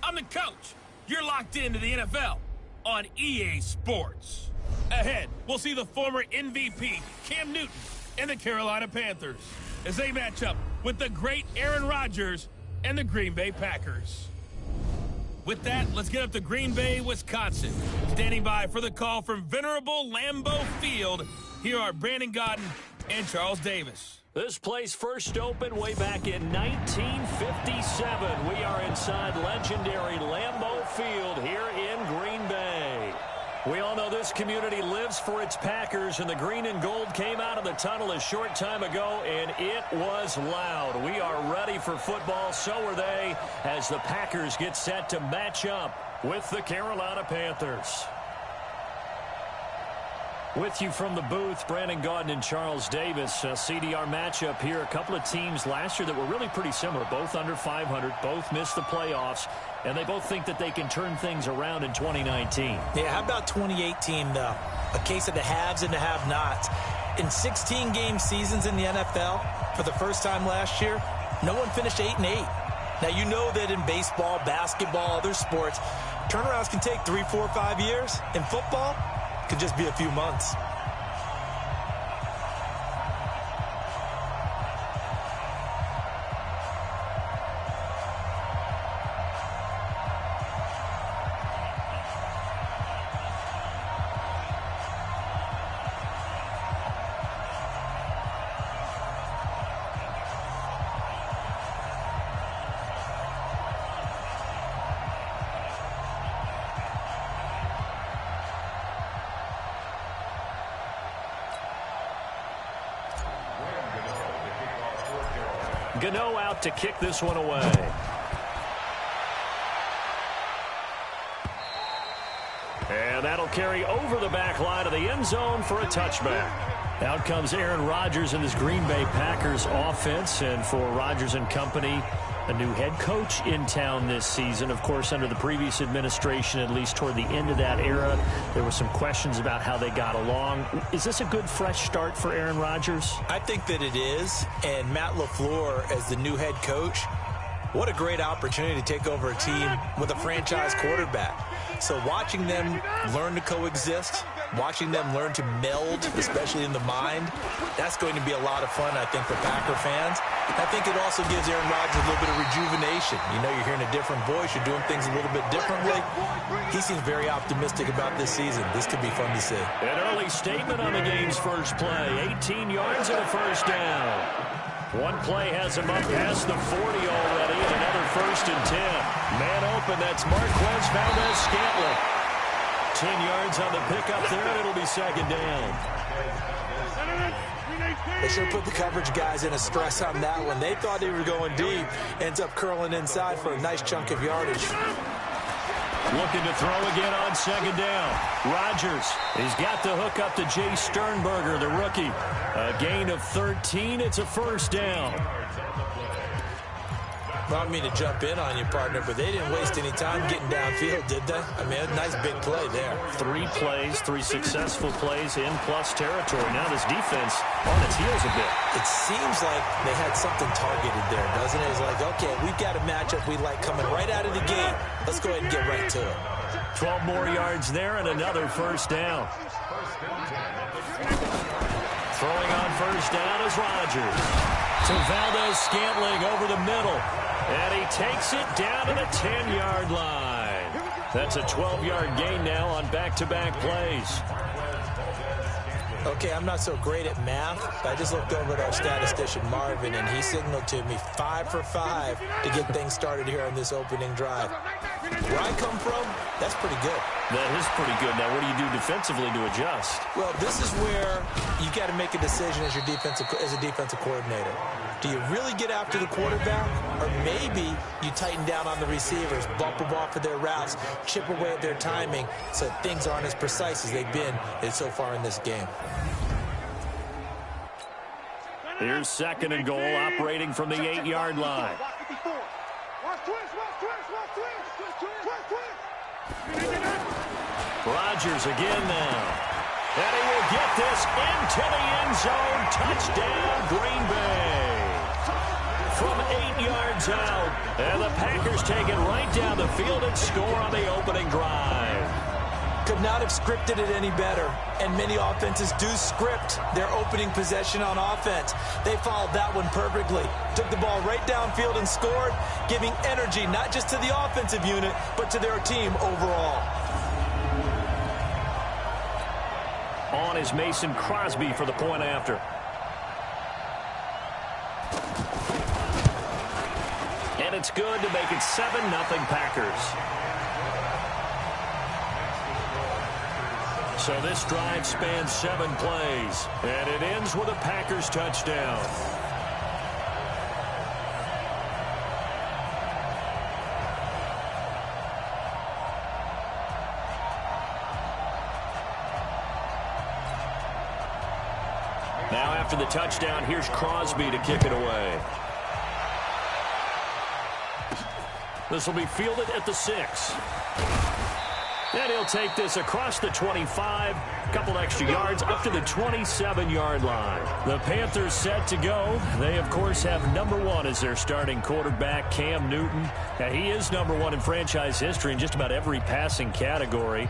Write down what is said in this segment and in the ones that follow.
I'm the coach. You're locked into the NFL on EA Sports. Ahead, we'll see the former MVP, Cam Newton, and the Carolina Panthers as they match up with the great Aaron Rodgers and the Green Bay Packers. With that, let's get up to Green Bay, Wisconsin. Standing by for the call from venerable Lambeau Field, here are Brandon Gaudin and Charles Davis. This place first opened way back in 1957. We are inside legendary Lambeau Field here in Green Bay. We all know this community lives for its Packers, and the green and gold came out of the tunnel a short time ago, and it was loud. We are ready for football, so are they, as the Packers get set to match up with the Carolina Panthers. With you from the booth, Brandon Gaudin and Charles Davis. CDR matchup here. A couple of teams last year that were really pretty similar. Both under 500. Both missed the playoffs. And they both think that they can turn things around in 2019. Yeah, how about 2018, though? A case of the haves and the have-nots. In 16-game seasons in the NFL, for the first time last year, no one finished 8-8. Now, you know that in baseball, basketball, other sports, turnarounds can take 3, 4, 5 years. In football, could just be a few months. Gano out to kick this one away. And that'll carry over the back line of the end zone for a touchback. Out comes Aaron Rodgers and his Green Bay Packers offense. And for Rodgers and company, a new head coach in town this season. Of course, under the previous administration, at least toward the end of that era, there were some questions about how they got along. Is this a good, fresh start for Aaron Rodgers? I think that it is. And Matt LaFleur, as the new head coach, what a great opportunity to take over a team with a franchise quarterback. So watching them learn to coexist, watching them learn to meld, especially in the mind, that's going to be a lot of fun, I think, for Packer fans. I think it also gives Aaron Rodgers a little bit of rejuvenation. You know, you're hearing a different voice. You're doing things a little bit differently. He seems very optimistic about this season. This could be fun to see. An early statement on the game's first play. 18 yards and a first down. One play has him up past the 40 already, and another 1st and 10. Man open, that's Marquez Valdez-Scantling. 10 yards on the pickup there, and it'll be 2nd down. They sure put the coverage guys in a stress on that one. They thought they were going deep. Ends up curling inside for a nice chunk of yardage. Looking to throw again on 2nd down. Rodgers, he's got the hook up to Jay Sternberger, the rookie. A gain of 13. It's a 1st down. Well, I don't mean to jump in on you, partner, but they didn't waste any time getting downfield, did they? I mean, a nice big play there. 3 plays, 3 successful plays in plus territory. Now this defense on its heels a bit. It seems like they had something targeted there, doesn't it? It's like, okay, we've got a matchup we like coming right out of the gate. Let's go ahead and get right to it. 12 more yards there and another 1st down. Throwing on 1st down is Rodgers. To Valdez-Scantling over the middle. And he takes it down to the 10-yard line. That's a 12-yard gain now on back-to-back plays. Okay, I'm not so great at math, but I just looked over at our statistician, Marvin, and he signaled to me 5 for 5 to get things started here on this opening drive. Where I come from, that's pretty good. That is pretty good. Now, what do you do defensively to adjust? Well, this is where you got to make a decision as a defensive coordinator. Do you really get after the quarterback, or maybe you tighten down on the receivers, bump them off of their routes, chip away at their timing so things aren't as precise as they've been so far in this game? Here's 2nd and goal, operating from the 8-yard line. Rodgers again now. And he will get this into the end zone. Touchdown, Green Bay. from 8 yards out. And the Packers take it right down the field and score on the opening drive. Could not have scripted it any better. And many offenses do script their opening possession on offense. They followed that one perfectly. Took the ball right downfield and scored, giving energy not just to the offensive unit, but to their team overall. On is Mason Crosby for the point after. And it's good to make it 7-0 Packers. So this drive spans 7 plays, and it ends with a Packers touchdown. Now after the touchdown, here's Crosby to kick it away. This will be fielded at the 6. And he'll take this across the 25, a couple extra yards up to the 27-yard line. The Panthers set to go. They, of course, have #1 as their starting quarterback, Cam Newton. Now, he is #1 in franchise history in just about every passing category.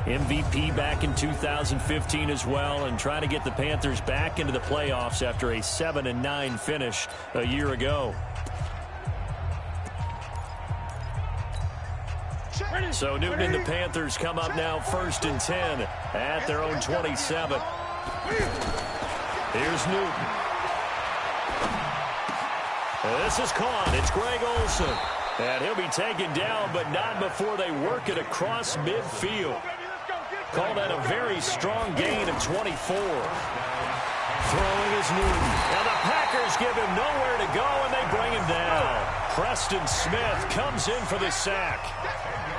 MVP back in 2015 as well, and trying to get the Panthers back into the playoffs after a 7-9 finish a year ago. So Newton and the Panthers come up now 1st and 10 at their own 27. Here's Newton. This is caught. It's Greg Olsen. And he'll be taken down, but not before they work it across midfield. Call that a very strong gain of 24. Throwing is Newton. And the Packers give him nowhere to go, and they bring him down. Preston Smith comes in for the sack.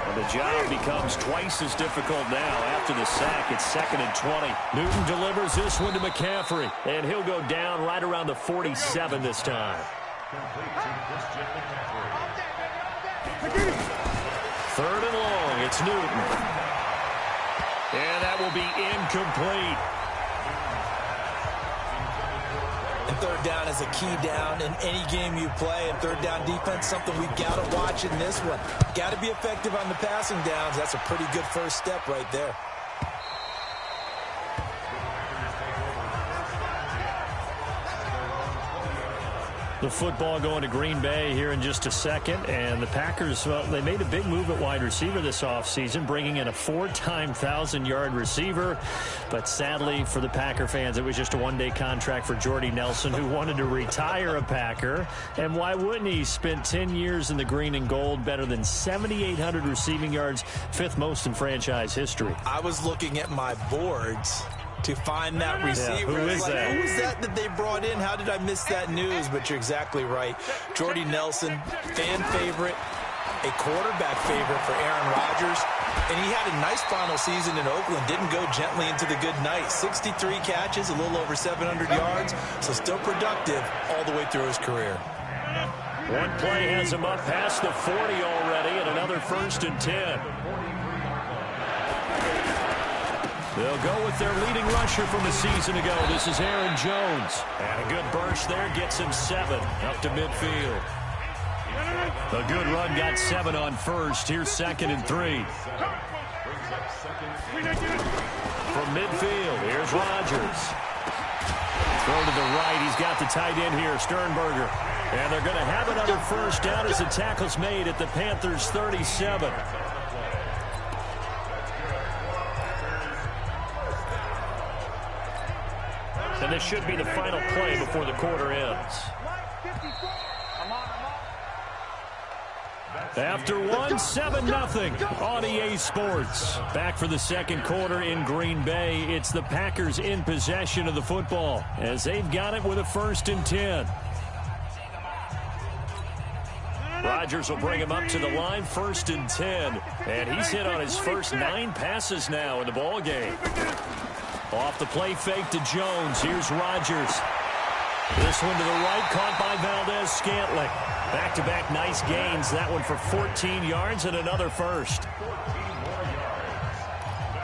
And the job becomes twice as difficult now after the sack. It's 2nd and 20. Newton delivers this one to McCaffrey, and he'll go down right around the 47 this time. 3rd and long. It's Newton. And that will be incomplete. And 3rd down is a key down in any game you play. And 3rd down defense, something we've got to watch in this one. Got to be effective on the passing downs. That's a pretty good first step right there. The football going to Green Bay here in just a second. And the Packers, well, they made a big move at wide receiver this offseason, bringing in a 4-time 1,000-yard receiver. But sadly for the Packer fans, it was just a one-day contract for Jordy Nelson, who wanted to retire a Packer. And why wouldn't he? Spent 10 years in the green and gold, better than 7,800 receiving yards, 5th most in franchise history. I was looking at my boards to find that receiver. Yeah, who is that? Who is that they brought in? How did I miss that news? But you're exactly right. Jordy Nelson, fan favorite, a quarterback favorite for Aaron Rodgers. And he had a nice final season in Oakland. Didn't go gently into the good night. 63 catches, a little over 700 yards. So still productive all the way through his career. One play has him up past the 40 already, and another 1st and 10. They'll go with their leading rusher from a season ago. This is Aaron Jones. And a good burst there gets him 7 up to midfield. A good run got 7 on 1st. Here's 2nd and 3. From midfield, here's Rodgers. Throw to the right. He's got the tight end here, Sternberger. And they're going to have another 1st down as the tackle's made at the Panthers' 37. And this should be the final play before the quarter ends. After one, 7-0 on EA Sports. Back for the 2nd quarter in Green Bay. It's the Packers in possession of the football as they've got it with a 1st and 10. Rodgers will bring him up to the line, 1st and 10. And he's hit on his first 9 passes now in the ball game. Off the play fake to Jones. Here's Rodgers. This one to the right, caught by Valdez-Scantling. Back-to-back nice gains. That one for 14 yards and another 1st.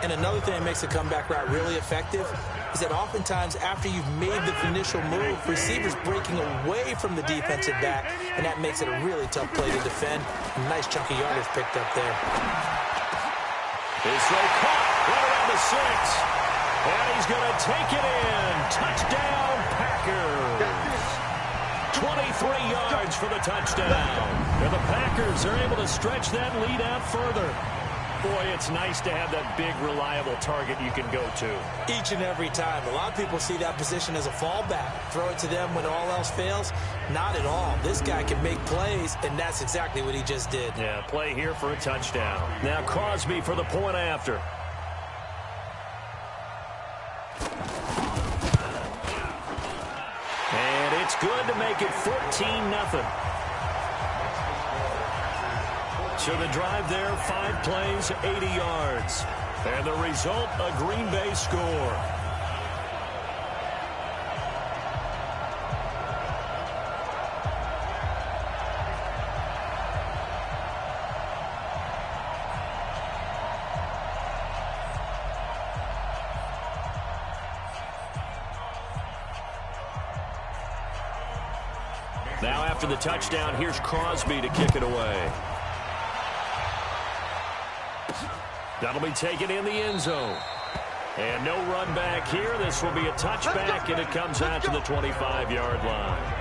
And another thing that makes a comeback route really effective, is that oftentimes after you've made the initial move, receivers breaking away from the defensive back, and that makes it a really tough play to defend. A nice chunk of yardage picked up there. His throw caught right around the 6. And he's going to take it in. Touchdown, Packers. 23 yards for the touchdown. And the Packers are able to stretch that lead out further. Boy, it's nice to have that big, reliable target you can go to. Each and every time. A lot of people see that position as a fallback. Throw it to them when all else fails. Not at all. This guy can make plays, and that's exactly what he just did. Yeah, play here for a touchdown. Now Crosby for the point after. And it's good to make it 14-0. So the drive there, 5 plays, 80 yards. And the result, a Green Bay score. Now after the touchdown, here's Crosby to kick it away. That'll be taken in the end zone. And no run back here. This will be a touchback, and it comes out to the 25-yard line.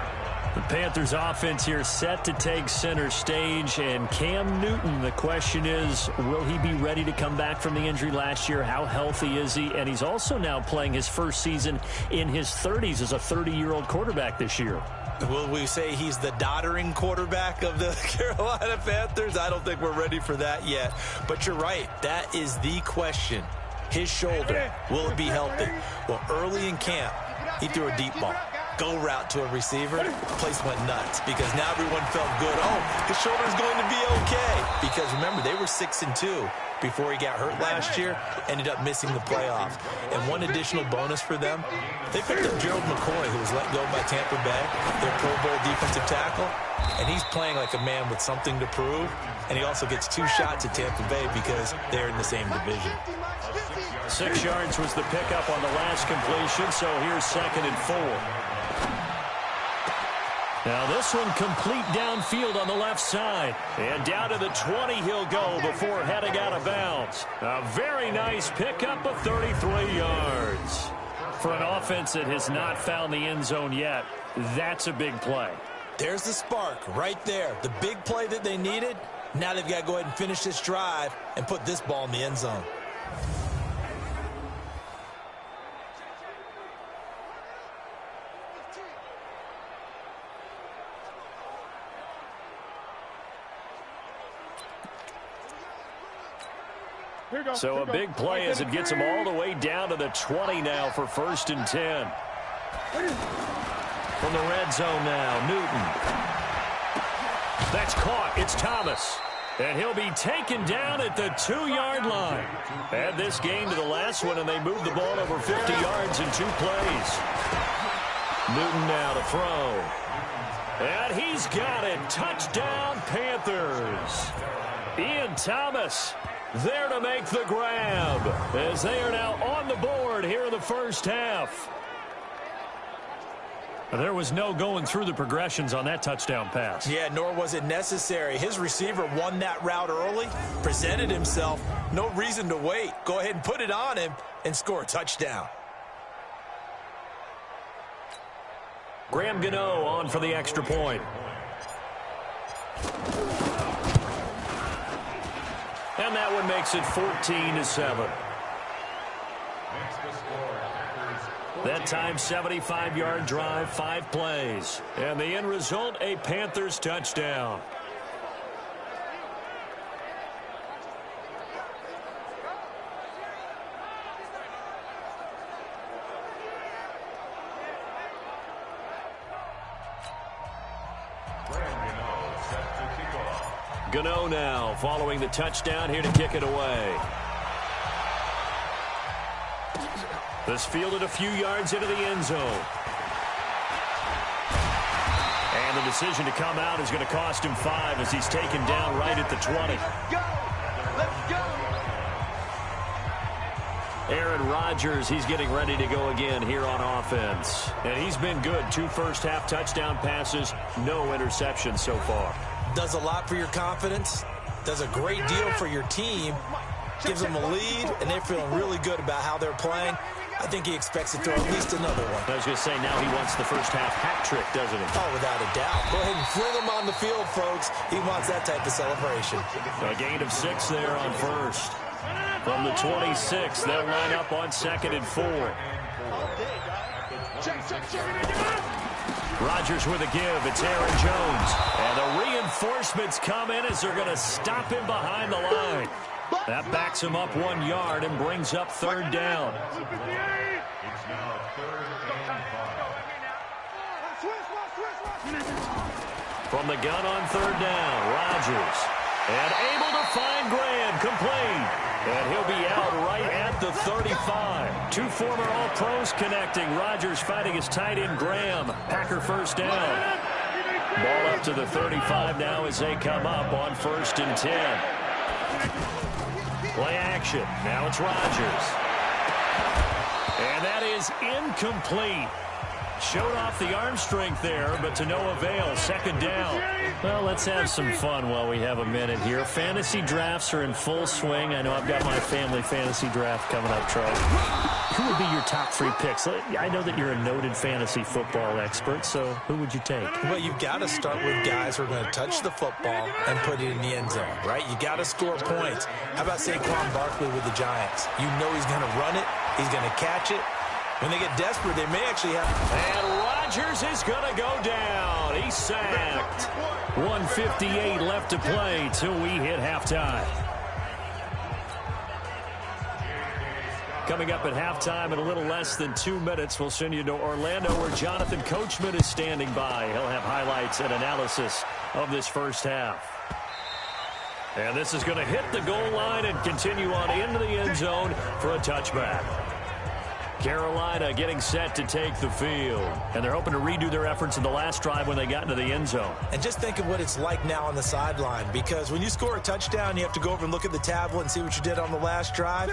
The Panthers offense here set to take center stage, and Cam Newton, the question is, will he be ready to come back from the injury last year? How healthy is he? And he's also now playing his first season in his 30s as a 30-year-old quarterback this year. Will we say he's the doddering quarterback of the Carolina Panthers? I don't think we're ready for that yet. But you're right. That is the question. His shoulder, will it be healthy? Well, early in camp, he threw a deep ball. Go route to a receiver, place went nuts because now everyone felt good. Oh, his shoulder's going to be okay. Because remember, they were 6-2 before he got hurt last year, ended up missing the playoffs. And one additional bonus for them, they picked up Gerald McCoy, who was let go by Tampa Bay, their Pro Bowl defensive tackle, and he's playing like a man with something to prove. And he also gets 2 shots at Tampa Bay because they're in the same division. 6 yards was the pickup on the last completion, so here's 2nd and 4. Now this one complete downfield on the left side. And down to the 20 he'll go before heading out of bounds. A very nice pickup of 33 yards. For an offense that has not found the end zone yet, that's a big play. There's the spark right there. The big play that they needed. Now they've got to go ahead and finish this drive and put this ball in the end zone. So a big play as it gets them all the way down to the 20 now for 1st and 10. From the red zone now, Newton. That's caught. It's Thomas. And he'll be taken down at the 2-yard line. Add this game to the last one, and they move the ball over 50 yards in 2 plays. Newton now to throw. And he's got it. Touchdown, Panthers. Ian Thomas there to make the grab as they are now on the board here in the first half. There was no going through the progressions on that touchdown pass. Yeah, nor was it necessary. His receiver won that route early, presented himself. No reason to wait. Go ahead and put it on him and score a touchdown. Graham Gano on for the extra point. And that one makes it 14-7. That time, 75-yard drive, 5 plays. And the end result, a Panthers touchdown. Gano now following the touchdown here to kick it away. This fielded a few yards into the end zone. And the decision to come out is going to cost him 5 as he's taken down right at the 20. Let's go! Aaron Rodgers, he's getting ready to go again here on offense. And he's been good. 2 first-half touchdown passes, no interceptions so far. Does a lot for your confidence, does a great deal for your team, gives them a lead, and they're feeling really good about how they're playing. I think he expects to throw at least another one. I was going to say, now he wants the first-half hat trick, doesn't he? Oh, without a doubt. Go ahead and fling him on the field, folks. He wants that type of celebration. A gain of 6 there on first. From the 26, they'll line up on 2nd and 4. Rodgers with a give. It's Aaron Jones. And the reinforcements come in as they're going to stop him behind the line. That backs him up 1 yard and brings up 3rd down. From the gun on 3rd down, Rodgers. And able to find Graham, complete. And he'll be out right at the 35. 2 former All-Pros connecting. Rodgers fighting his tight end, Graham. Packer first down. Ball up to the 35 now as they come up on 1st and 10. Play action. Now it's Rodgers. And that is incomplete. Showed off the arm strength there, but to no avail. 2nd down. Well, let's have some fun while we have a minute here. Fantasy drafts are in full swing. I know I've got my family fantasy draft coming up, Charles. Who would be your top 3 picks? I know that you're a noted fantasy football expert, so who would you take? Well, you've got to start with guys who are going to touch the football and put it in the end zone, right? You got to score points. How about Saquon Barkley with the Giants? You know he's going to run it. He's going to catch it. When they get desperate, they may actually have... And Rodgers is going to go down. He's sacked. 1:58 left to play till we hit halftime. Coming up at halftime in a little less than 2 minutes, we'll send you to Orlando where Jonathan Coachman is standing by. He'll have highlights and analysis of this first half. And this is going to hit the goal line and continue on into the end zone for a touchback. Carolina getting set to take the field. And they're hoping to redo their efforts in the last drive when they got into the end zone. And just think of what it's like now on the sideline, because when you score a touchdown, you have to go over and look at the tablet and see what you did on the last drive.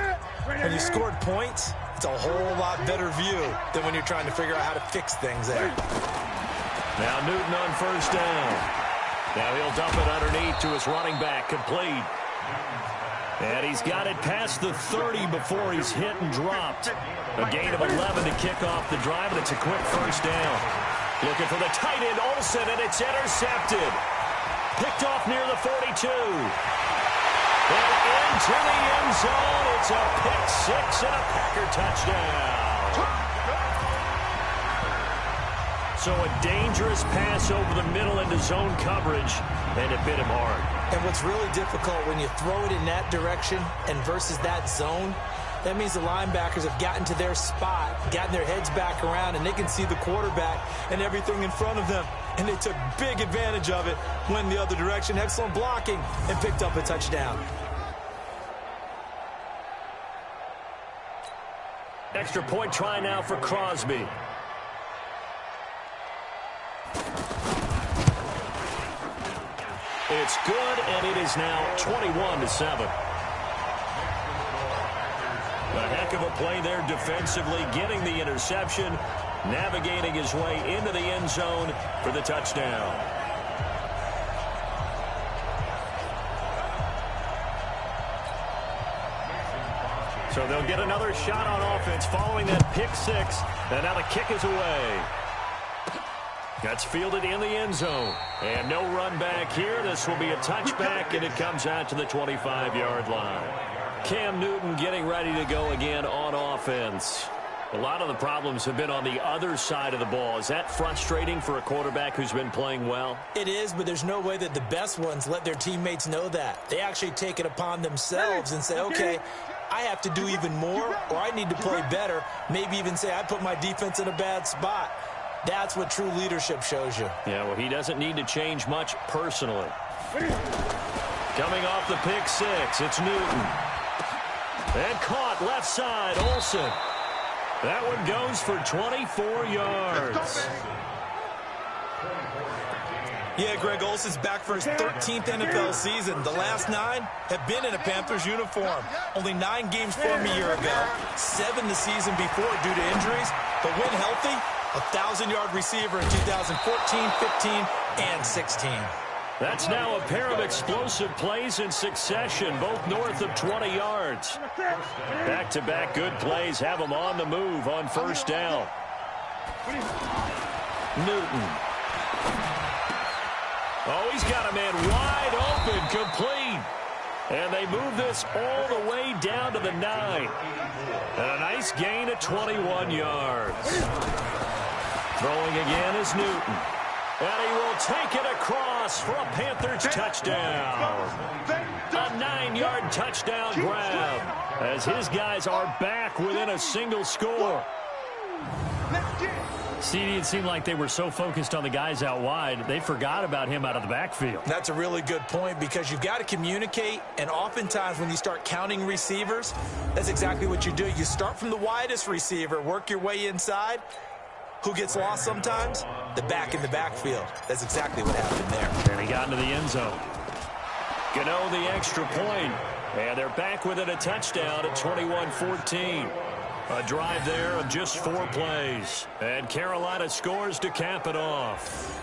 When you scored points, it's a whole lot better view than when you're trying to figure out how to fix things there. Now Newton on 1st down. Now he'll dump it underneath to his running back, complete. And he's got it past the 30 before he's hit and dropped. A gain of 11 to kick off the drive, and it's a quick 1st down. Looking for the tight end, Olsen, and it's intercepted. Picked off near the 42. And into the end zone. It's a pick 6 and a Packer touchdown. So a dangerous pass over the middle into zone coverage, and it hit him hard. And what's really difficult when you throw it in that direction and versus that zone, that means the linebackers have gotten to their spot, gotten their heads back around, and they can see the quarterback and everything in front of them. And they took big advantage of it, went the other direction, excellent blocking, and picked up a touchdown. Extra point try now for Crosby. It's good, and it is now 21-7. A heck of a play there defensively, getting the interception, navigating his way into the end zone for the touchdown. So they'll get another shot on offense following that pick 6, and now the kick is away. That's fielded in the end zone. And no run back here. This will be a touchback, and it comes out to the 25-yard line. Cam Newton getting ready to go again on offense. A lot of the problems have been on the other side of the ball. Is that frustrating for a quarterback who's been playing well? It is, but there's no way that the best ones let their teammates know that. They actually take it upon themselves and say, okay, I have to do even more, or I need to play better. Maybe even say I put my defense in a bad spot. That's what true leadership shows you. Yeah, well, he doesn't need to change much personally. Coming off the pick 6, it's Newton. And caught left side, Olsen. That one goes for 24 yards. Yeah, Greg Olson's back for his 13th NFL season. The last 9 have been in a Panthers uniform. Only 9 games for him a year ago, 7 the season before due to injuries. But when healthy, a 1,000-yard receiver in 2014, 15, and 16. That's now a pair of explosive plays in succession, both north of 20 yards. Back-to-back good plays have them on the move on first down. Newton. Oh, he's got a man wide open, complete. And they move this all the way down to the 9. And a nice gain of 21 yards. Throwing again is Newton. And he will take it across for a Panthers touchdown. A 9-yard touchdown grab as his guys are back within a single score. CD, it seemed like they were so focused on the guys out wide, they forgot about him out of the backfield. That's a really good point because you've got to communicate, and oftentimes when you start counting receivers, that's exactly what you do. You start from the widest receiver, work your way inside. Who gets lost sometimes? The back in the backfield. That's exactly what happened there. And he got into the end zone. Gano the extra point, and they're back within a touchdown at 21-14. A drive there of just 4 plays. And Carolina scores to cap it off.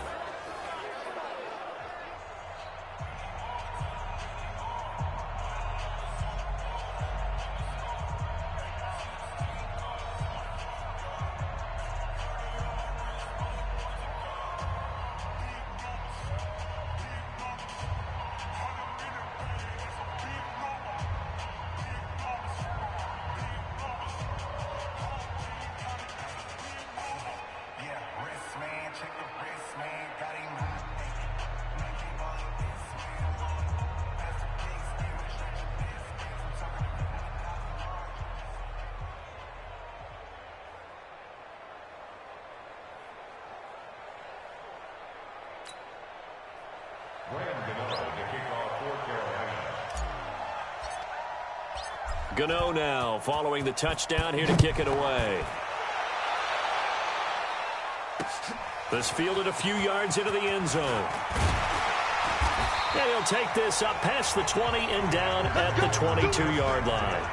Gano now following the touchdown here to kick it away. This fielded a few yards into the end zone. And he'll take this up past the 20 and down at the 22-yard line.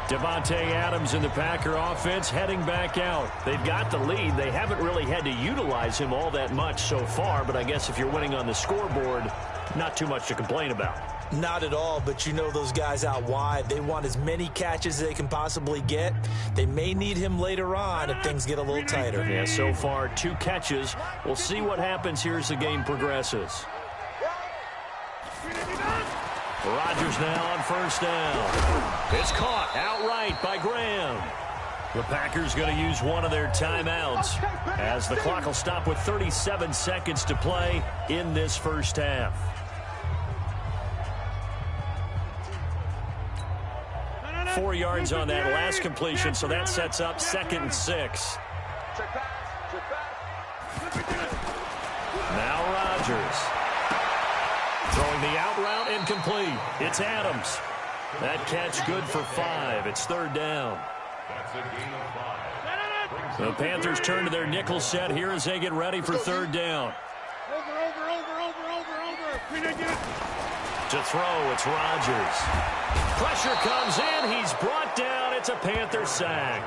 Devontae Adams in the Packer offense heading back out. They've got the lead. They haven't really had to utilize him all that much so far, but I guess if you're winning on the scoreboard, not too much to complain about. Not at all, but you know those guys out wide, they want as many catches as they can possibly get. They may need him later on if things get a little tighter. Yeah, so far 2 catches. We'll see what happens here as the game progresses. Rodgers now on first down. It's caught outright by Graham. The Packers going to use one of their timeouts as the clock will stop with 37 seconds to play in this first half. Four yards on that last completion, so that sets up 2nd and 6. Now Rodgers. Throwing the out route incomplete. It's Adams. That catch good for 5. It's 3rd down. The Panthers turn to their nickel set here as they get ready for 3rd down. To throw, it's Rodgers. Pressure comes in. He's brought down. It's a Panther sack.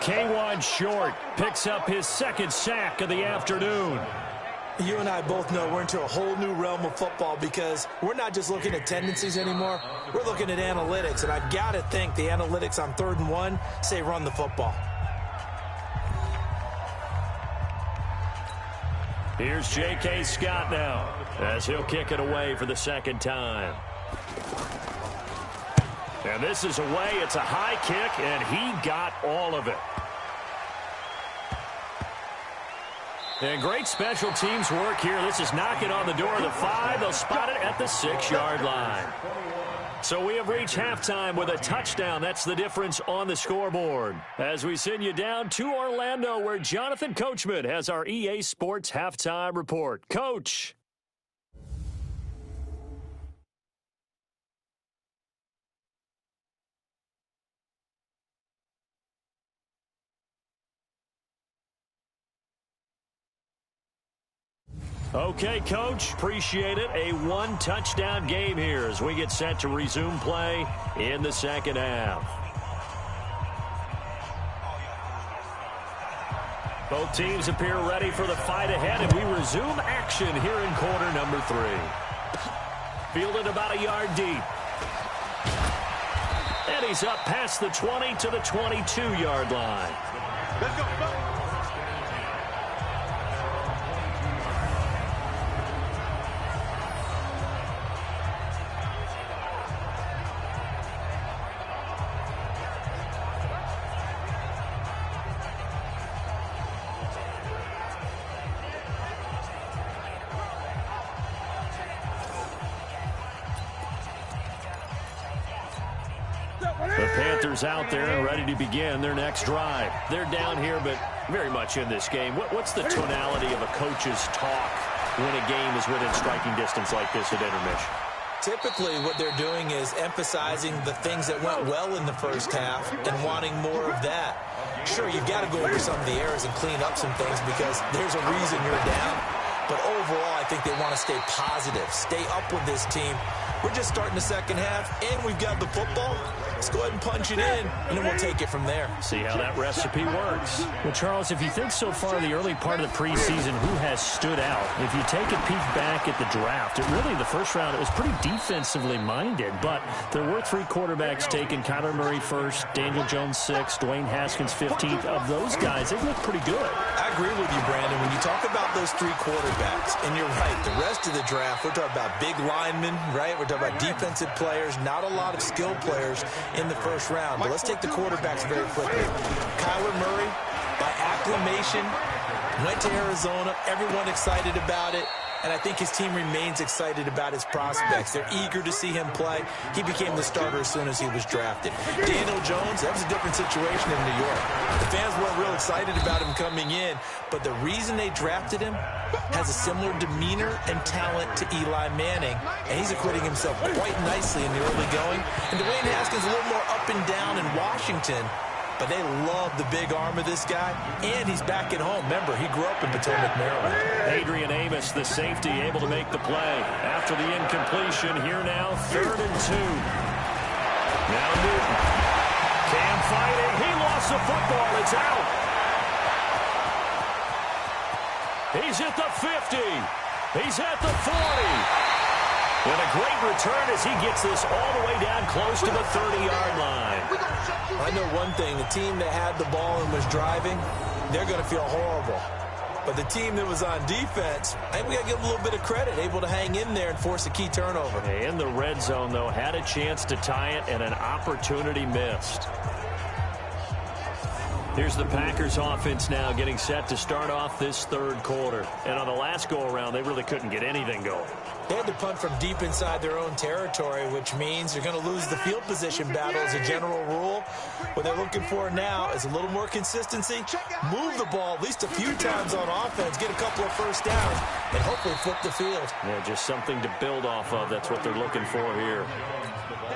K1 Short picks up his 2nd sack of the afternoon. You and I both know we're into a whole new realm of football because we're not just looking at tendencies anymore. We're looking at analytics, and I've got to think the analytics on 3rd and 1 say run the football. Here's J.K. Scott now as he'll kick it away for the 2nd time. And this is away. It's a high kick, and he got all of it. And great special teams work here. This is knocking on the door of the 5. They'll spot it at the 6-yard line. So we have reached halftime with a touchdown. That's the difference on the scoreboard. As we send you down to Orlando, where Jonathan Coachman has our EA Sports Halftime Report. Coach. Okay, Coach, appreciate it. A one-touchdown game here as we get set to resume play in the second half. Both teams appear ready for the fight ahead, and we resume action here in quarter number 3. Fielded about a yard deep. And he's up past the 20 to the 22-yard line. Let's go. The Panthers out there and ready to begin their next drive. They're down here, but very much in this game. What's the tonality of a coach's talk when a game is within striking distance like this at intermission? Typically, what they're doing is emphasizing the things that went well in the first half and wanting more of that. Sure, you've got to go over some of the errors and clean up some things because there's a reason you're down. But overall, I think they want to stay positive, stay up with this team. We're just starting the second half, and we've got the football. Let's go ahead and punch it in, and then we'll take it from there. See how that recipe works. Well, Charles, if you think so far the early part of the preseason, who has stood out? If you take a peek back at the draft, the first round, it was pretty defensively minded, but there were 3 quarterbacks taken. Kyler Murray first, Daniel Jones 6th, Dwayne Haskins 15th. Of those guys, they look pretty good. I agree with you, Brandon. When you talk about those 3 quarterbacks, and you're right, the rest of the draft, we're talking about big linemen, right? We're talking about defensive players, not a lot of skilled players in the first round. But let's take the quarterbacks very quickly. Kyler Murray, by acclamation, went to Arizona. Everyone excited about it. And I think his team remains excited about his prospects. They're eager to see him play. He became the starter as soon as he was drafted. Daniel Jones, that was a different situation in New York. The fans weren't real excited about him coming in, but the reason they drafted him has a similar demeanor and talent to Eli Manning, and he's acquitting himself quite nicely in the early going. And Dwayne Haskins a little more up and down in Washington, but they love the big arm of this guy, and he's back at home. Remember, he grew up in Potomac, Maryland. Adrian Amos, the safety, able to make the play. After the incompletion, here now, 3rd and 2. Now Newton. Cam fighting. He lost the football. It's out. He's at the 50. He's at the 40. And a great return as he gets this all the way down close to the 30-yard line. I know one thing. The team that had the ball and was driving, they're going to feel horrible. But the team that was on defense, I think we got to give them a little bit of credit, able to hang in there and force a key turnover. In the red zone, though, had a chance to tie it and an opportunity missed. Here's the Packers offense now getting set to start off this 3rd quarter. And on the last go-around, they really couldn't get anything going. They had to punt from deep inside their own territory, which means they're going to lose the field position battle as a general rule. What they're looking for now is a little more consistency, move the ball at least a few times on offense, get a couple of first downs, and hopefully flip the field. Yeah, just something to build off of. That's what they're looking for here.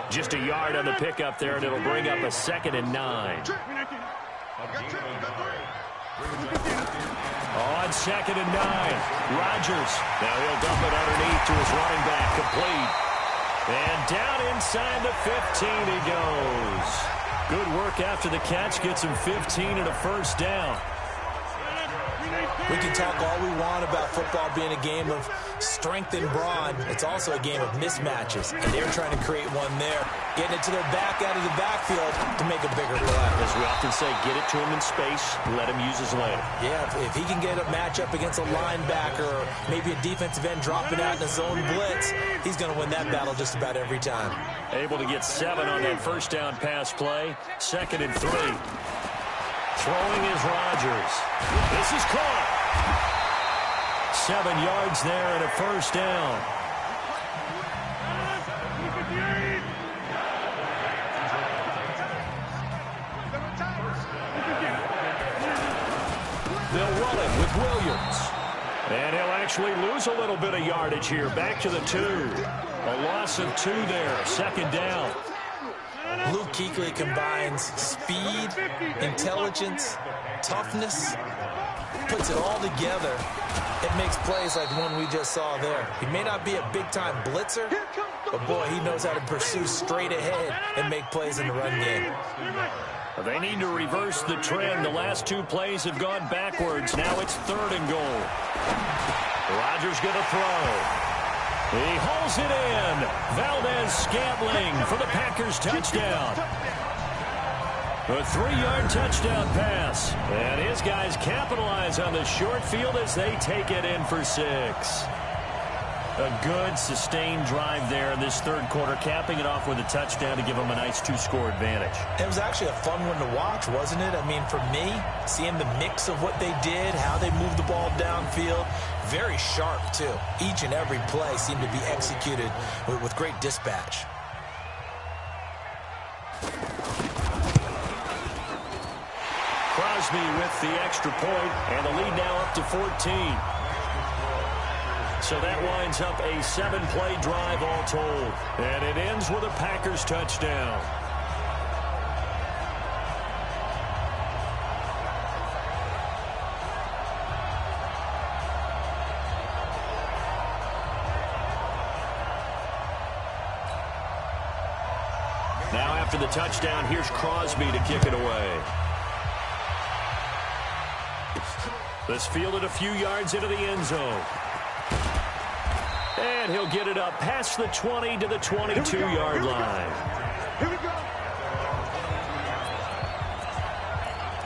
Just a yard on the pickup there, and it'll bring up a 2nd and 9. On 2nd and 9, Rodgers. Now he'll dump it underneath to his running back, complete. And down inside the 15 he goes. Good work after the catch, gets him 15 and a first down. We can talk all we want about football being a game of strength and brawn. It's also a game of mismatches, and they're trying to create one there, getting it to their back out of the backfield to make a bigger play. As we often say, get it to him in space, let him use his leg. Yeah, if he can get a matchup against a linebacker or maybe a defensive end dropping out in a zone blitz, he's going to win that battle just about every time. Able to get 7 on that first down pass play. 2nd and 3. Throwing is Rodgers. This is caught. 7 yards there and a first down. They'll run it with Williams. And he'll actually lose a little bit of yardage here. Back to the 2. A loss of 2 there. 2nd down. Luke Kuechly combines speed, intelligence, toughness, puts it all together. It makes plays like one we just saw there. He may not be a big-time blitzer, but, boy, he knows how to pursue straight ahead and make plays in the run game. They need to reverse the trend. The last two plays have gone backwards. Now it's 3rd and goal. Rodgers going to throw. He holds it in. Valdez-Scantling for the Packers touchdown. A 3-yard touchdown pass. And his guys capitalize on the short field as they take it in for 6. A good, sustained drive there in this 3rd quarter, capping it off with a touchdown to give them a nice 2-score advantage. It was actually a fun one to watch, wasn't it? I mean, for me, seeing the mix of what they did, how they moved the ball downfield, very sharp, too. Each and every play seemed to be executed with great dispatch. Crosby with the extra point, and the lead now up to 14. So that winds up a 7-play drive all told. And it ends with a Packers touchdown. Now after the touchdown, here's Crosby to kick it away. This fielded a few yards into the end zone. And he'll get it up past the 20 to the 22-yard line. Here we go.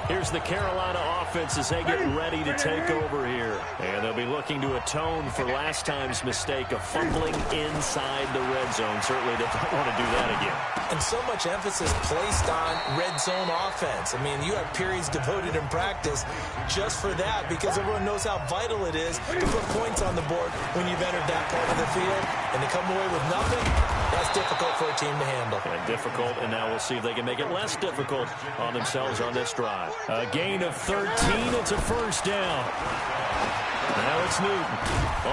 Here's the Carolina offense as they get ready to take over here. And they'll be looking to atone for last time's mistake of fumbling inside the red zone. Certainly they don't want to do that again. And so much emphasis placed on red zone offense. I mean, you have periods devoted in practice just for that because everyone knows how vital it is to put points on the board when you've entered that part of the field. And to come away with nothing, that's difficult for a team to handle. And difficult, and now we'll see if they can make it less difficult on themselves on this drive. A gain of 13. It's a 1st down. Now it's Newton.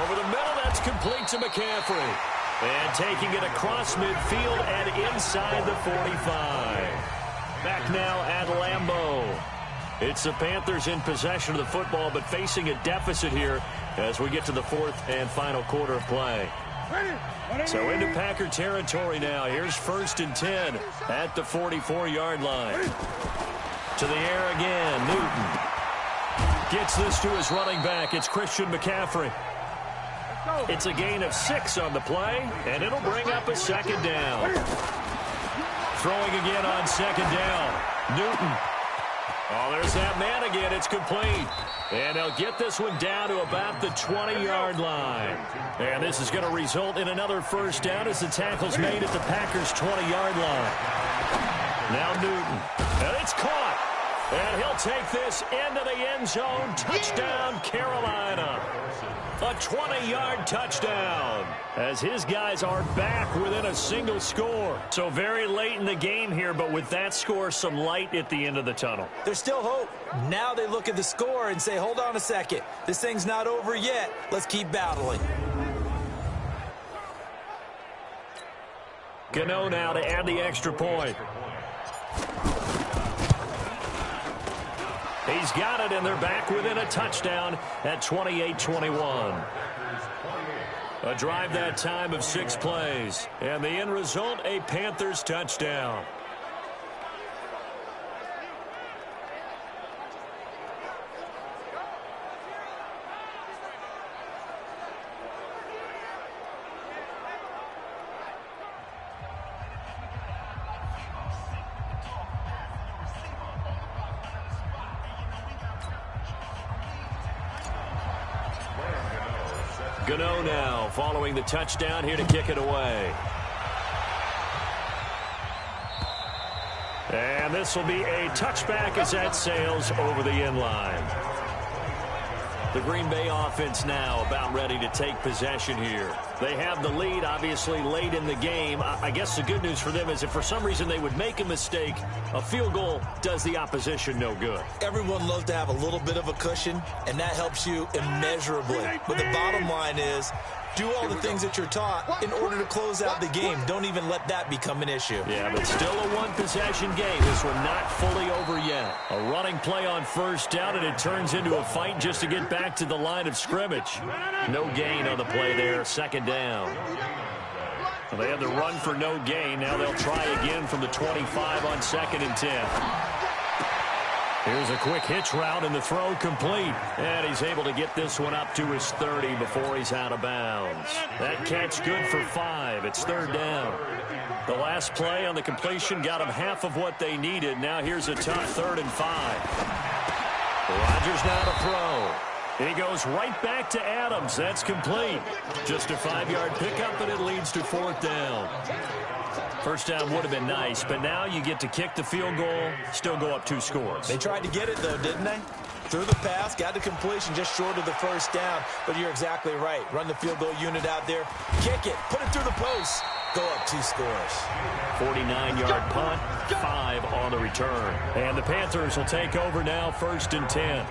Over the middle, that's complete to McCaffrey. And taking it across midfield and inside the 45. Back now at Lambeau. It's the Panthers in possession of the football, but facing a deficit here as we get to the 4th and final quarter of play. So into Packer territory now. Here's 1st and 10 at the 44-yard line. To the air again. Newton gets this to his running back. It's Christian McCaffrey. It's a gain of 6 on the play, and it'll bring up a 2nd down. Throwing again on 2nd down. Newton. Oh, there's that man again. It's complete. And they'll get this one down to about the 20-yard line. And this is going to result in another 1st down as the tackle's made at the Packers' 20-yard line. Now Newton. And it's caught. And he'll take this into the end zone. Touchdown, Carolina. A 20-yard touchdown as his guys are back within a single score. So very late in the game here, but with that score, some light at the end of the tunnel. There's still hope. Now they look at the score and say, hold on a second. This thing's not over yet. Let's keep battling. Gano now to add the extra point. He's got it, and they're back within a touchdown at 28-21. A drive that time of 6 plays. And the end result, a Panthers touchdown. Gano now following the touchdown here to kick it away. And this will be a touchback as that sails over the end line. The Green Bay offense now about ready to take possession here. They have the lead, obviously, late in the game. I guess the good news for them is if for some reason they would make a mistake, a field goal does the opposition no good. Everyone loves to have a little bit of a cushion, and that helps you immeasurably. But the bottom line is Do all the things that you're taught in order to close out the game. Don't even let that become an issue. Yeah, but still a one-possession game. This one not fully over yet. A running play on first down, and it turns into a fight just to get back to the line of scrimmage. No gain on the play there, second down. Well, they had the run for no gain. Now they'll try again from the 25 on 2nd and 10. Here's a quick hitch route, and the throw complete. And he's able to get this one up to his 30 before he's out of bounds. That catch good for 5. It's 3rd down. The last play on the completion got them half of what they needed. Now here's a tough 3rd and 5. Rodgers now to throw. He goes right back to Adams. That's complete. Just a 5-yard pickup, and it leads to 4th down. First down would have been nice, but now you get to kick the field goal, still go up 2 scores. They tried to get it, though, didn't they? Threw the pass, got the completion just short of the first down, but you're exactly right. Run the field goal unit out there, kick it, put it through the post, go up 2 scores. 49-yard punt, 5 on the return. And the Panthers will take over now, 1st and 10.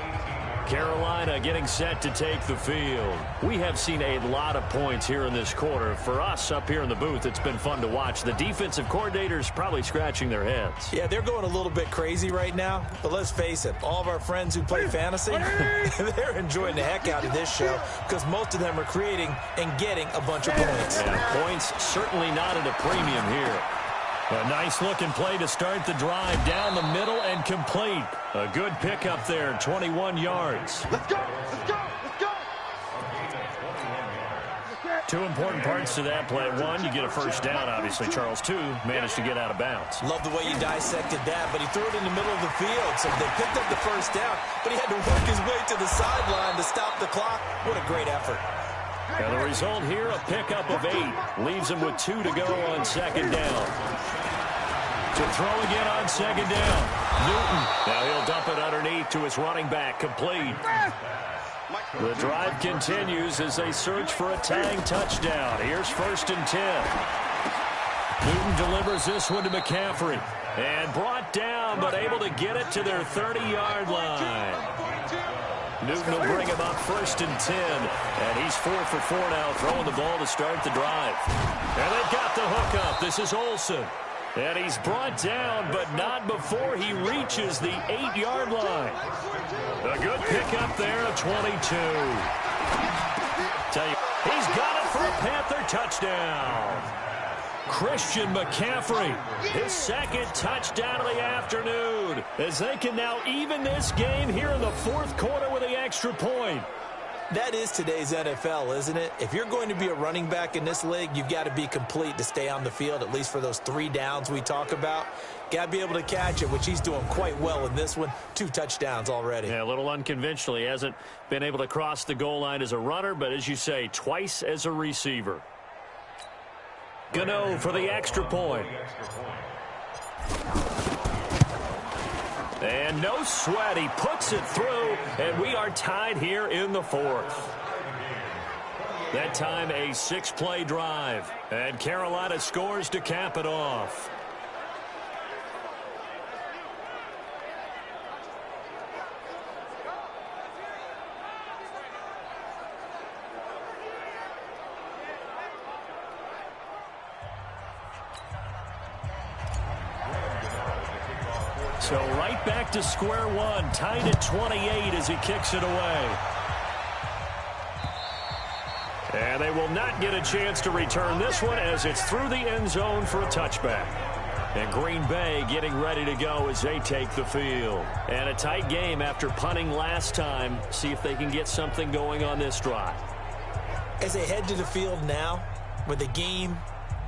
Carolina getting set to take the field. We have seen a lot of points here in this quarter. For us up here in the booth, it's been fun to watch. The defensive coordinators probably scratching their heads. Yeah, they're going a little bit crazy right now, but let's face it, all of our friends who play fantasy, they're enjoying the heck out of this show because most of them are creating and getting a bunch of points. Yeah, points certainly not at a premium here. A nice-looking play to start the drive down the middle and complete. A good pickup there, 21 yards. Let's go! Let's go! Let's go! 2 important parts to that play. 1, you get a first down, obviously. Charles, 2, managed to get out of bounds. Love the way you dissected that, but he threw it in the middle of the field. So they picked up the first down, but he had to work his way to the sideline to stop the clock. What a great effort. And the result here, a pickup of 8. Leaves him with 2 to go on 2nd down. To throw again on 2nd down. Newton. Now he'll dump it underneath to his running back. Complete. The drive continues as they search for a tying touchdown. Here's 1st and 10. Newton delivers this one to McCaffrey. And brought down, but able to get it to their 30-yard line. Newton will bring him up 1st and 10. And he's 4 for 4 now, throwing the ball to start the drive. And they've got the hook up. This is Olsen. And he's brought down, but not before he reaches the 8-yard line. A good pickup there of 22. Tell you, he's got it for a Panther touchdown. Christian McCaffrey, his 2nd touchdown of the afternoon, as they can now even this game here in the 4th quarter with the extra point. That is today's NFL, isn't it? If you're going to be a running back in this league, you've got to be complete to stay on the field, at least for those 3 downs we talk about. Got to be able to catch it, which he's doing quite well in this one. 2 touchdowns already. Yeah, a little unconventional. He hasn't been able to cross the goal line as a runner, but as you say, twice as a receiver. Gano for the extra point. And no sweat. He puts it through, and we are tied here in the 4th. That time a 6-play drive, and Carolina scores to cap it off. So right back to square one, tied at 28 as he kicks it away. And they will not get a chance to return this one as it's through the end zone for a touchback. And Green Bay getting ready to go as they take the field. And a tight game after punting last time. See if they can get something going on this drive. As they head to the field now, with the game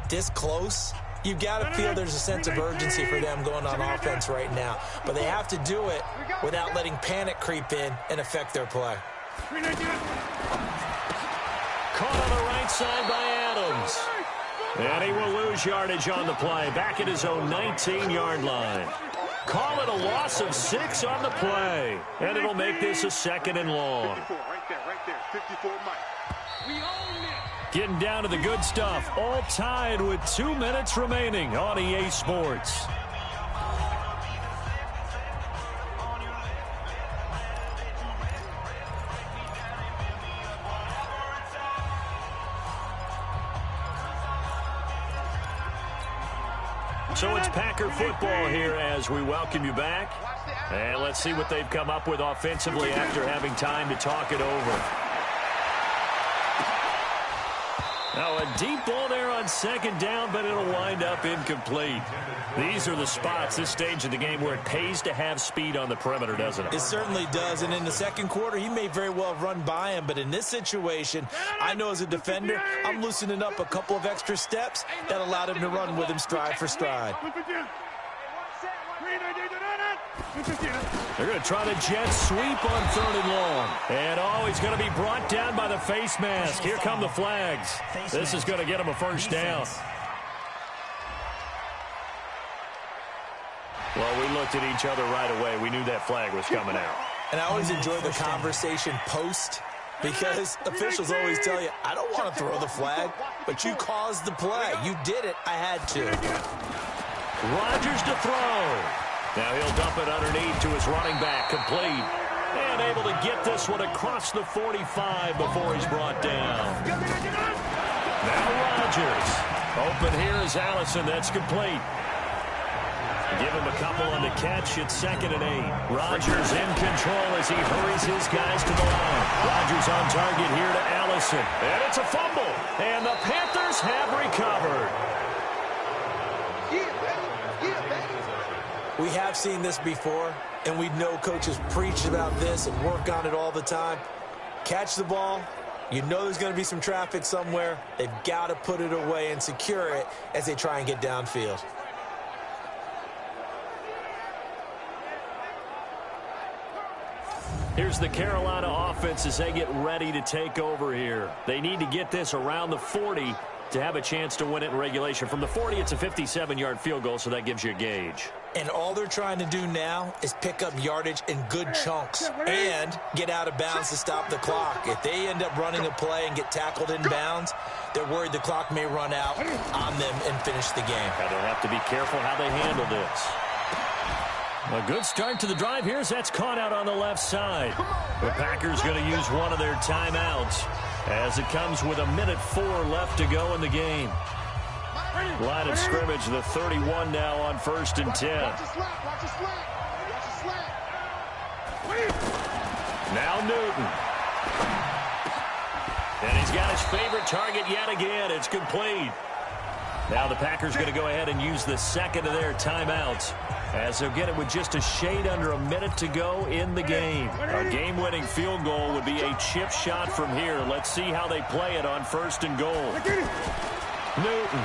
this close, you've got to feel there's a sense of urgency for them going on offense right now. But they have to do it without letting panic creep in and affect their play. Caught on the right side by Adams. And he will lose yardage on the play. Back at his own 19-yard line. Call it a loss of 6 on the play. And it'll make this a 2nd and long. 54, right there. 54, Mike. We own it. Getting down to the good stuff. All tied with 2 minutes remaining on EA Sports. So it's Packer football here as we welcome you back. And let's see what they've come up with offensively after having time to talk it over. Now a deep ball there on second down, but it'll wind up incomplete. These are the spots, this stage of the game, where it pays to have speed on the perimeter, doesn't it? It certainly does, and in the second quarter, he may very well have run by him, but in this situation, I know as a defender, I'm loosening up a couple of extra steps that allowed him to run with him stride for stride. They're going to try the jet sweep on third and long. And he's going to be brought down by the face mask. Here come the flags. This is going to get him a first down. Well, we looked at each other right away. We knew that flag was coming out. And I always enjoy the conversation post, because officials always tell you, I don't want to throw the flag, but you caused the play. You did it. I had to. Rodgers to throw. Now he'll dump it underneath to his running back, complete. And able to get this one across the 45 before he's brought down. Now Rodgers. Open here is Allison. That's complete. Give him a couple on the catch. It's 2nd and 8. Rodgers in control as he hurries his guys to the line. Rodgers on target here to Allison. And it's a fumble. And the Panthers have recovered. We have seen this before, and we know coaches preach about this and work on it all the time. Catch the ball. You know there's going to be some traffic somewhere. They've got to put it away and secure it as they try and get downfield. Here's the Carolina offense as they get ready to take over here. They need to get this around the 40 to have a chance to win it in regulation. From the 40, it's a 57-yard field goal, so that gives you a gauge. And all they're trying to do now is pick up yardage in good chunks and get out of bounds to stop the clock. If they end up running a play and get tackled in bounds, they're worried the clock may run out on them and finish the game. And they'll have to be careful how they handle this. A good start to the drive here as that's caught out on the left side. The Packers going to use one of their timeouts as it comes with 1:04 left to go in the game. Line of scrimmage, the 31 now on 1st and 10. Now Newton. And he's got his favorite target yet again. It's complete. Now the Packers going to go ahead and use the second of their timeouts as they'll get it with just a shade under a minute to go in the game. A game-winning field goal would be a chip shot from here. Let's see how they play it on 1st and goal. Newton.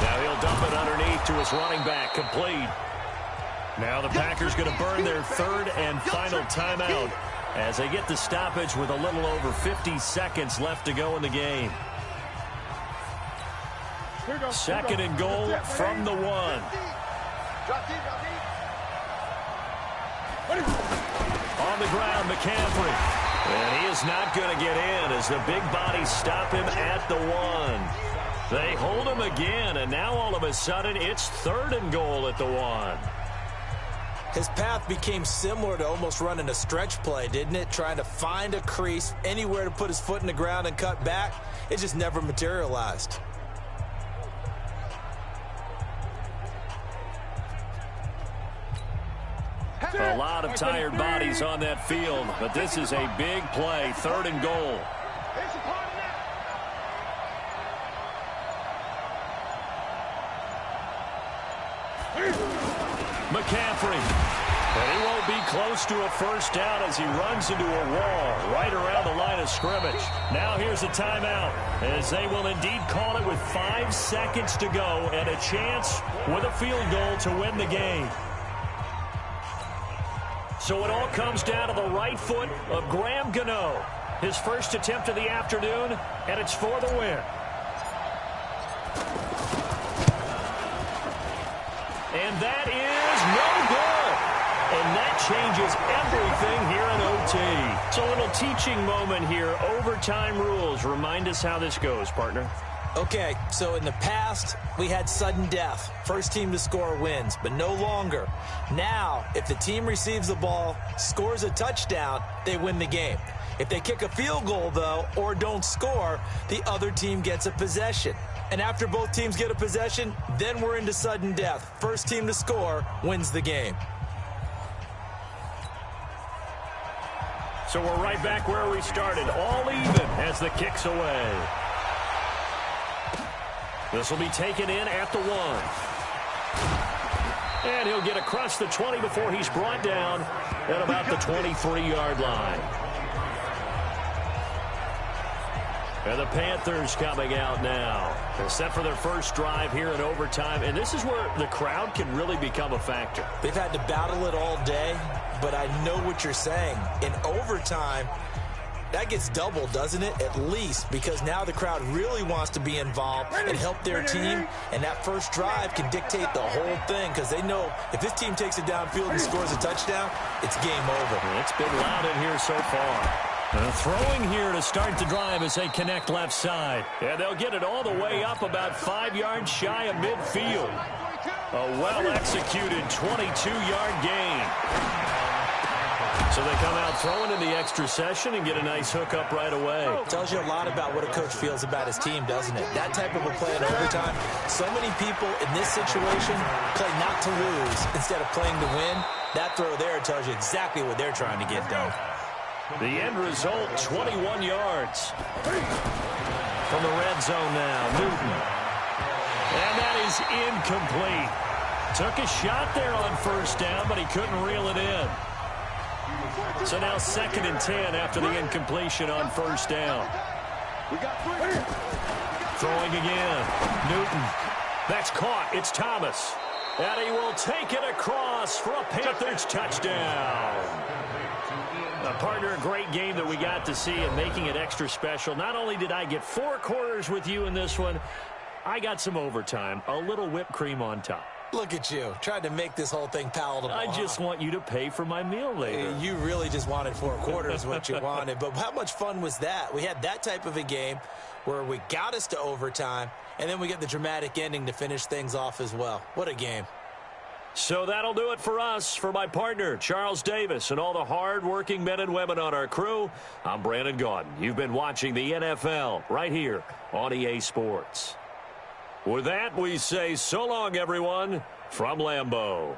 Now he'll dump it underneath to his running back, complete. Now the Packers going to burn their 3rd and final timeout as they get the stoppage with a little over 50 seconds left to go in the game. 2nd and goal from the 1. On the ground, McCaffrey. And he is not going to get in as the big bodies stop him at the 1. They hold him again, and now all of a sudden it's 3rd and goal at the 1. His path became similar to almost running a stretch play, didn't it? Trying to find a crease, anywhere to put his foot in the ground and cut back. It just never materialized. A lot of tired bodies on that field, but this is a big play, 3rd and goal. McCaffrey. And he won't be close to a first down as he runs into a wall right around the line of scrimmage. Now here's a timeout as they will indeed call it with 5 seconds to go and a chance with a field goal to win the game. So it all comes down to the right foot of Graham Gano. His first attempt of the afternoon, and it's for the win. And that is no good. And that changes everything here in OT. It's a little teaching moment here. Overtime rules. Remind us how this goes, partner. Okay, so in the past, we had sudden death. First team to score wins, but no longer. Now, if the team receives the ball, scores a touchdown, they win the game. If they kick a field goal, though, or don't score, the other team gets a possession. And after both teams get a possession, then we're into sudden death. First team to score wins the game. So we're right back where we started, all even as the kick's away. This will be taken in at the 1. And he'll get across the 20 before he's brought down at about the 23-yard line. And the Panthers coming out now. They're set for their first drive here in overtime. And this is where the crowd can really become a factor. They've had to battle it all day, but I know what you're saying. In overtime, that gets doubled, doesn't it? At least, because now the crowd really wants to be involved and help their team. And that first drive can dictate the whole thing because they know if this team takes it downfield and scores a touchdown, it's game over. It's been loud in here so far. Throwing here to start the drive as they connect left side. And they'll get it all the way up about 5 yards shy of midfield. A well-executed 22-yard gain. So they come out throwing in the extra session and get a nice hookup right away. Tells you a lot about what a coach feels about his team, doesn't it? That type of a play in overtime. So many people in this situation play not to lose instead of playing to win. That throw there tells you exactly what they're trying to get done. The end result, 21 yards. From the red zone now, Newton. And that is incomplete. Took a shot there on first down, but he couldn't reel it in. So now 2nd and 10 after the incompletion on first down. Throwing again. Newton. That's caught. It's Thomas. And he will take it across for a Panthers touchdown. Partner, a great game that we got to see and making it extra special. Not only did I get 4 quarters with you in this one, I got some overtime, a little whipped cream on top. Look at you, trying to make this whole thing palatable. I just want you to pay for my meal later. You really just wanted 4 quarters what you wanted. But how much fun was that? We had that type of a game where we got us to overtime, and then we get the dramatic ending to finish things off as well. What a game. So that'll do it for us. For my partner, Charles Davis, and all the hard-working men and women on our crew, I'm Brandon Gaudin. You've been watching the NFL right here on EA Sports. With that, we say so long, everyone, from Lambeau.